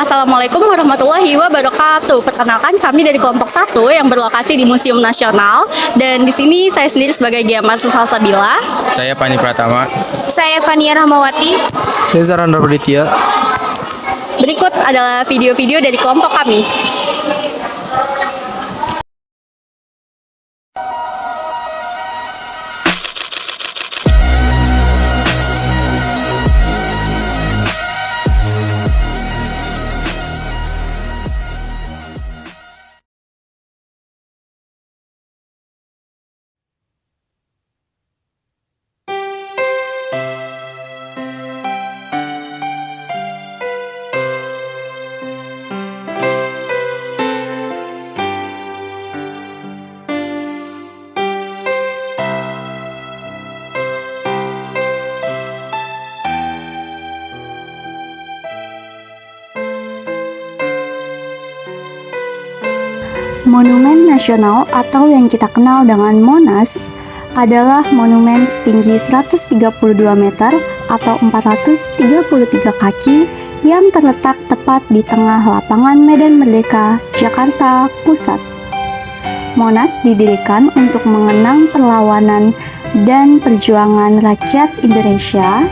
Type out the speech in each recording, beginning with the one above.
Assalamualaikum warahmatullahi wabarakatuh. Perkenalkan, kami dari kelompok 1 yang berlokasi di Museum Nasional, dan di sini saya sendiri sebagai GM Salsabila. Saya Pani Pratama. Saya Fania Rahmawati. Saya Zarandra Praditya. Berikut adalah video-video dari kelompok kami. Monumen Nasional atau yang kita kenal dengan Monas adalah monumen setinggi 132 meter atau 433 kaki yang terletak tepat di tengah lapangan Medan Merdeka, Jakarta Pusat. Monas didirikan untuk mengenang perlawanan dan perjuangan rakyat Indonesia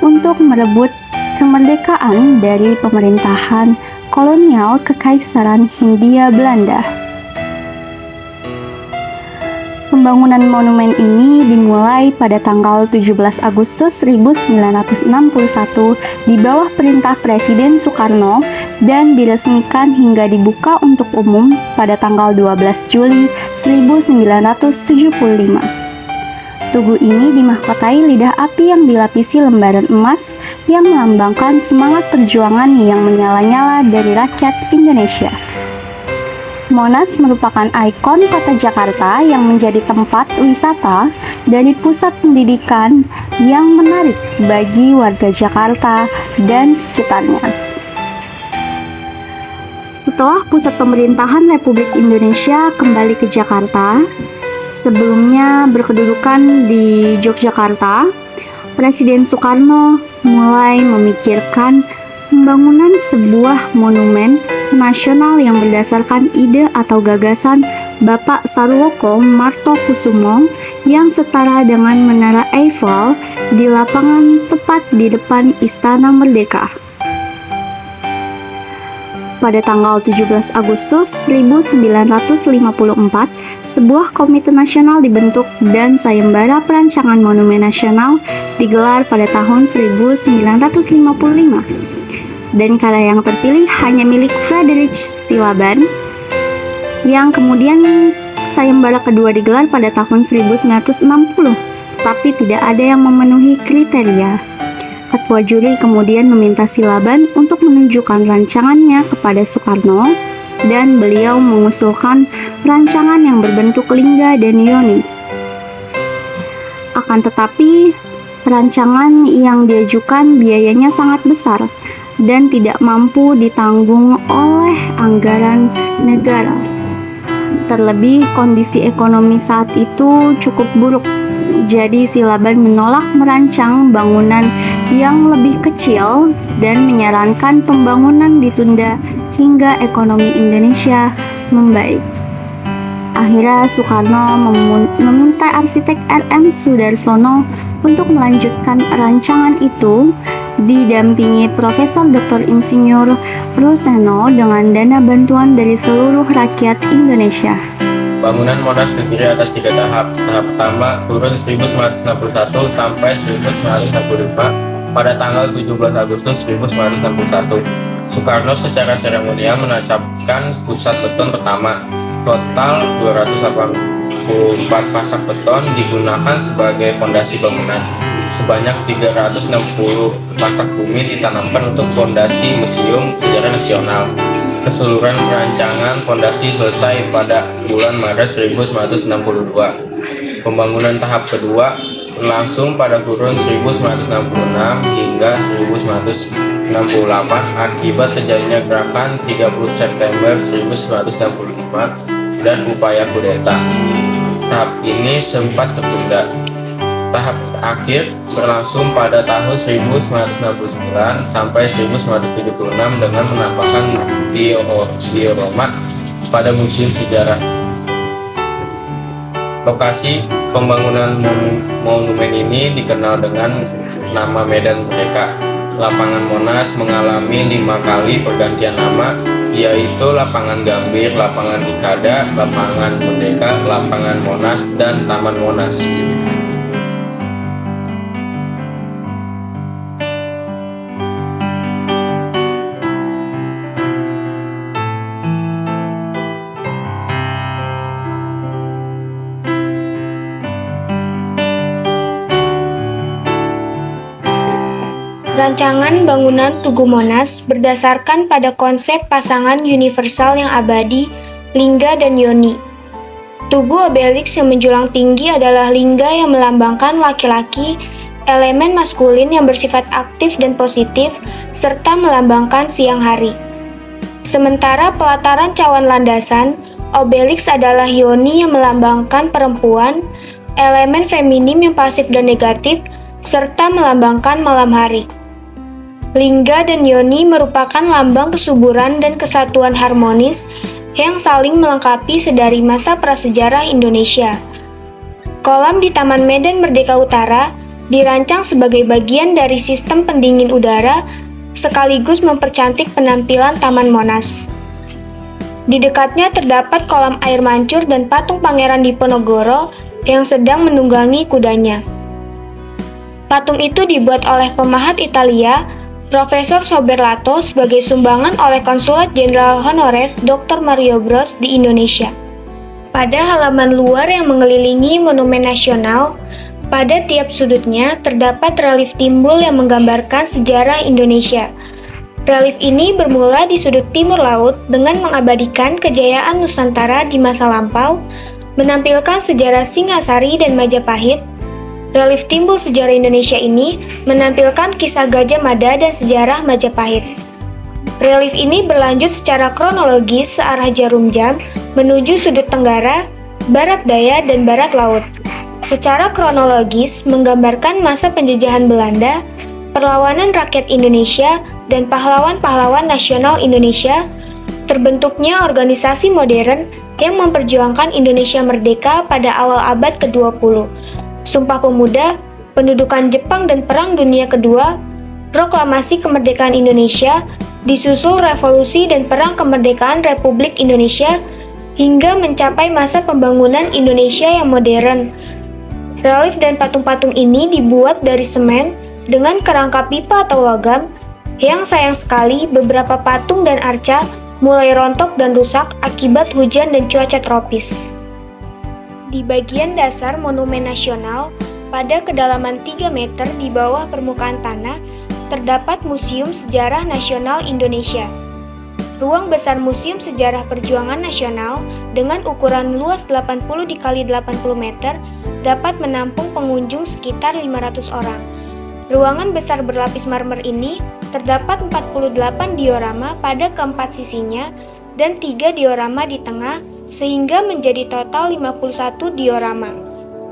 untuk merebut kemerdekaan dari pemerintahan kolonial Kekaisaran Hindia Belanda. Pembangunan monumen ini dimulai pada tanggal 17 Agustus 1961 di bawah perintah Presiden Soekarno dan diresmikan hingga dibuka untuk umum pada tanggal 12 Juli 1975. Tugu ini dimahkotai lidah api yang dilapisi lembaran emas yang melambangkan semangat perjuangan yang menyala-nyala dari rakyat Indonesia. Monas merupakan ikon kota Jakarta yang menjadi tempat wisata dari pusat pendidikan yang menarik bagi warga Jakarta dan sekitarnya. Setelah pusat pemerintahan Republik Indonesia kembali ke Jakarta, sebelumnya berkedudukan di Yogyakarta, Presiden Soekarno mulai memikirkan pembangunan sebuah monumen nasional yang berdasarkan ide atau gagasan Bapak Sarwoko Martokusumo yang setara dengan Menara Eiffel di lapangan tepat di depan Istana Merdeka. Pada tanggal 17 Agustus 1954, sebuah komite nasional dibentuk dan sayembara perancangan monumen nasional digelar pada tahun 1955. Dan karya yang terpilih hanya milik Friedrich Silaban, yang kemudian sayembara kedua digelar pada tahun 1960, tapi tidak ada yang memenuhi kriteria. Ketua juri kemudian meminta Silaban untuk menunjukkan rancangannya kepada Soekarno, dan beliau mengusulkan rancangan yang berbentuk lingga dan yoni. Akan tetapi, rancangan yang diajukan biayanya sangat besar dan tidak mampu ditanggung oleh anggaran negara. Terlebih kondisi ekonomi saat itu cukup buruk, jadi Silaban menolak merancang bangunan yang lebih kecil dan menyarankan pembangunan ditunda hingga ekonomi Indonesia membaik. Akhirnya Soekarno meminta arsitek R.M. Sudarsono untuk melanjutkan rancangan itu, didampingi Profesor Dr. Insinyur Ruseno dengan dana bantuan dari seluruh rakyat Indonesia. Bangunan Monas terdiri atas 3 tahap. Tahap pertama kurun 1961 sampai 1965 pada tanggal 17 Agustus 1961. Soekarno secara seremonial menancapkan pusat beton pertama. Total 284 pasak beton digunakan sebagai fondasi bangunan. Sebanyak 360 pasak bumi ditanamkan untuk fondasi Museum Sejarah Nasional. Keseluruhan perancangan fondasi selesai pada bulan Maret 1962. Pembangunan tahap kedua berlangsung pada kurun 1966 hingga 1968 akibat terjadinya gerakan 30 September 1965 dan upaya kudeta. Tahap ini sempat tertunda. Tahap akhir berlangsung pada tahun 1969 sampai 1976 dengan menambahkan diorama pada Museum Sejarah. Lokasi pembangunan monumen ini dikenal dengan nama Medan Merdeka. Lapangan Monas mengalami 5 kali pergantian nama, yaitu Lapangan Gambir, Lapangan Ikada, Lapangan Merdeka, Lapangan Monas, dan Taman Monas. Rancangan bangunan Tugu Monas berdasarkan pada konsep pasangan universal yang abadi, lingga dan yoni. Tugu obeliks yang menjulang tinggi adalah lingga yang melambangkan laki-laki, elemen maskulin yang bersifat aktif dan positif, serta melambangkan siang hari. Sementara pelataran cawan landasan, obeliks adalah yoni yang melambangkan perempuan, elemen feminim yang pasif dan negatif, serta melambangkan malam hari. Lingga dan yoni merupakan lambang kesuburan dan kesatuan harmonis yang saling melengkapi sedari masa prasejarah Indonesia. Kolam di Taman Medan Merdeka Utara dirancang sebagai bagian dari sistem pendingin udara sekaligus mempercantik penampilan Taman Monas. Di dekatnya terdapat kolam air mancur dan patung Pangeran Diponegoro yang sedang menunggangi kudanya. Patung itu dibuat oleh pemahat Italia, Profesor Soberlato sebagai sumbangan oleh Konsulat Jenderal Honores Dr. Mario Bros di Indonesia. Pada halaman luar yang mengelilingi Monumen Nasional, pada tiap sudutnya terdapat relief timbul yang menggambarkan sejarah Indonesia. Relief ini bermula di sudut timur laut dengan mengabadikan kejayaan Nusantara di masa lampau, menampilkan sejarah Singasari dan Majapahit. Relief timbul sejarah Indonesia ini menampilkan kisah Gajah Mada dan sejarah Majapahit. Relief ini berlanjut secara kronologis searah jarum jam menuju sudut tenggara, barat daya, dan barat laut. Secara kronologis menggambarkan masa penjajahan Belanda, perlawanan rakyat Indonesia, dan pahlawan-pahlawan nasional Indonesia, terbentuknya organisasi modern yang memperjuangkan Indonesia merdeka pada awal abad ke-20. Sumpah Pemuda, pendudukan Jepang dan Perang Dunia Kedua, proklamasi kemerdekaan Indonesia, disusul revolusi dan perang kemerdekaan Republik Indonesia, hingga mencapai masa pembangunan Indonesia yang modern. Relief dan patung-patung ini dibuat dari semen dengan kerangka pipa atau logam, yang sayang sekali beberapa patung dan arca mulai rontok dan rusak akibat hujan dan cuaca tropis. Di bagian dasar Monumen Nasional, pada kedalaman 3 meter di bawah permukaan tanah, terdapat Museum Sejarah Nasional Indonesia. Ruang besar Museum Sejarah Perjuangan Nasional dengan ukuran luas 80 x 80 meter dapat menampung pengunjung sekitar 500 orang. Ruangan besar berlapis marmer ini terdapat 48 diorama pada keempat sisinya dan 3 diorama di tengah, sehingga menjadi total 51 diorama.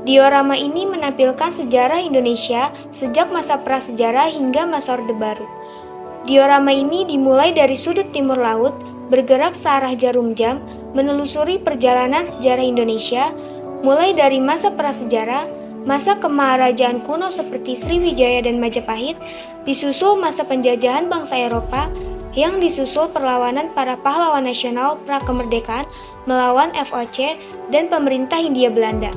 Diorama ini menampilkan sejarah Indonesia sejak masa prasejarah hingga masa Orde Baru. Diorama ini dimulai dari sudut timur laut, bergerak searah jarum jam, menelusuri perjalanan sejarah Indonesia, mulai dari masa prasejarah, masa kemaharajaan kuno seperti Sriwijaya dan Majapahit, disusul masa penjajahan bangsa Eropa, yang disusul perlawanan para pahlawan nasional pra-kemerdekaan melawan VOC dan pemerintah Hindia Belanda.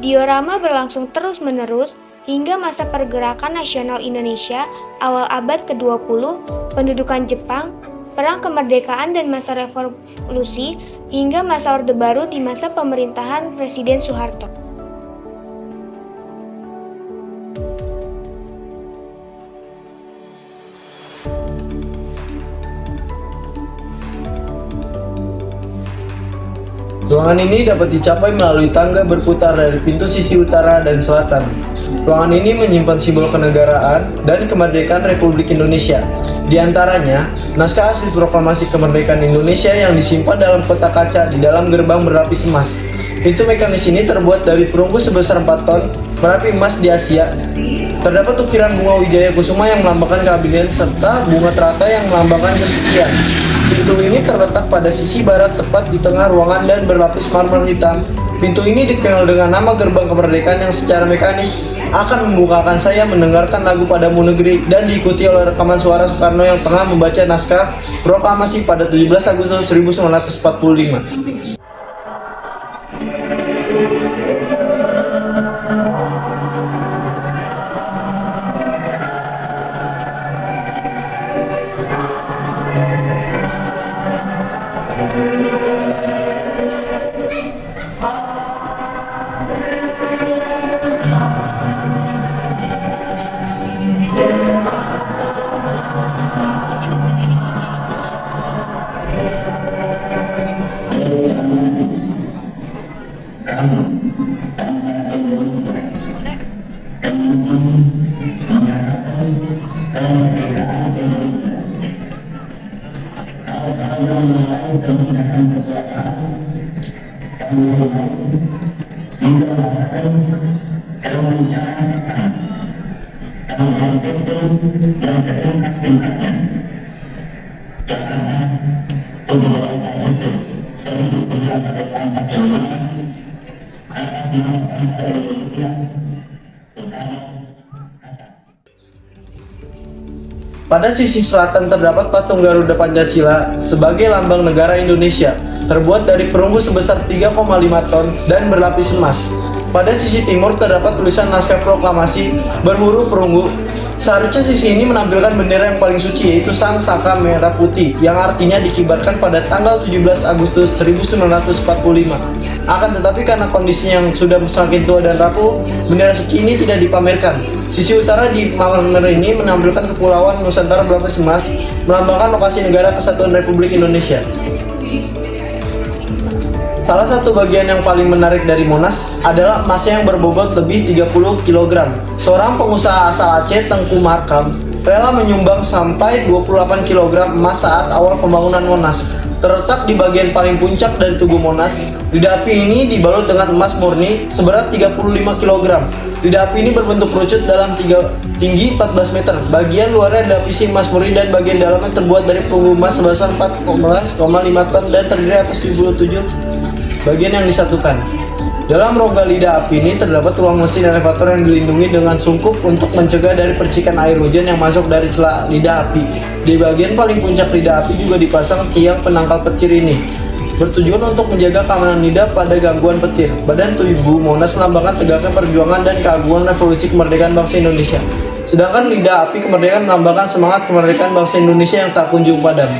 Diorama berlangsung terus-menerus hingga masa pergerakan nasional Indonesia awal abad ke-20, pendudukan Jepang, perang kemerdekaan dan masa revolusi, hingga masa Orde Baru di masa pemerintahan Presiden Soeharto. Ruangan ini dapat dicapai melalui tangga berputar dari pintu sisi utara dan selatan. Ruangan ini menyimpan simbol kenegaraan dan kemerdekaan Republik Indonesia. Di antaranya, naskah asli proklamasi kemerdekaan Indonesia yang disimpan dalam kotak kaca di dalam gerbang berlapis emas. Pintu mekanis ini terbuat dari perunggu sebesar 4 ton merapi emas di Asia. Terdapat ukiran bunga wijaya kusuma yang melambangkan keabdian serta bunga teratai yang melambangkan kesucian. Pintu ini terletak pada sisi barat tepat di tengah ruangan dan berlapis marmer hitam. Pintu ini dikenal dengan nama gerbang kemerdekaan yang secara mekanis akan membukakan saya mendengarkan lagu Padamu Negeri dan diikuti oleh rekaman suara Soekarno yang tengah membaca naskah proklamasi pada 17 Agustus 1945. Pada sisi selatan terdapat patung Garuda Pancasila sebagai lambang negara Indonesia, terbuat dari perunggu sebesar 3,5 ton dan berlapis emas. Pada sisi timur terdapat tulisan naskah proklamasi berhuruf perunggu. Seharusnya sisi ini menampilkan bendera yang paling suci, yaitu Sang Saka Merah Putih, yang artinya dikibarkan pada tanggal 17 Agustus 1945. Akan tetapi karena kondisinya yang sudah semakin tua dan rapuh, bendera suci ini tidak dipamerkan. Sisi utara di marmer ini menampilkan kepulauan Nusantara berlapis emas, melambangkan lokasi negara Kesatuan Republik Indonesia. Salah satu bagian yang paling menarik dari Monas adalah emasnya yang berbobot lebih 30 kg. Seorang pengusaha asal Aceh, Tengku Markam, rela menyumbang sampai 28 kg emas saat awal pembangunan Monas. Terletak di bagian paling puncak dari tugu Monas, lidah api ini dibalut dengan emas murni seberat 35 kg. Lidah api ini berbentuk kerucut dalam tinggi 14 meter. Bagian luarnya dilapisi emas murni dan bagian dalamnya terbuat dari perunggu emas sebesar 14,5 ton dan terdiri atas 77 bagian yang disatukan. Dalam rongga lidah api ini terdapat ruang mesin elevator yang dilindungi dengan sungkup untuk mencegah dari percikan air hujan yang masuk dari celah lidah api. Di bagian paling puncak lidah api juga dipasang tiang penangkal petir ini, bertujuan untuk menjaga keamanan lidah pada gangguan petir. Badan tubuh Monas melambangkan tegaknya perjuangan dan keagungan revolusi kemerdekaan bangsa Indonesia. Sedangkan lidah api kemerdekaan melambangkan semangat kemerdekaan bangsa Indonesia yang tak kunjung padam.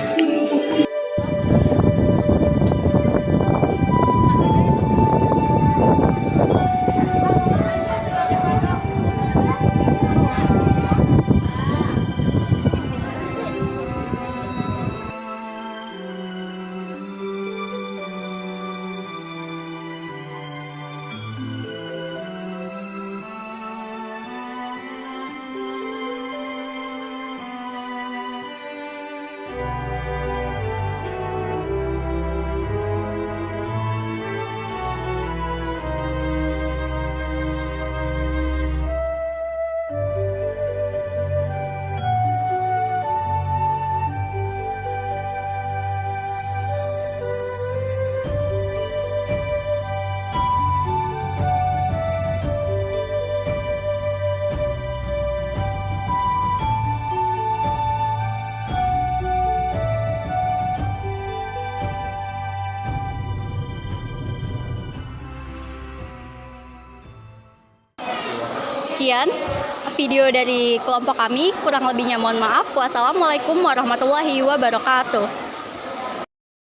Sekian video dari kelompok kami, kurang lebihnya mohon maaf. Wassalamualaikum warahmatullahi wabarakatuh.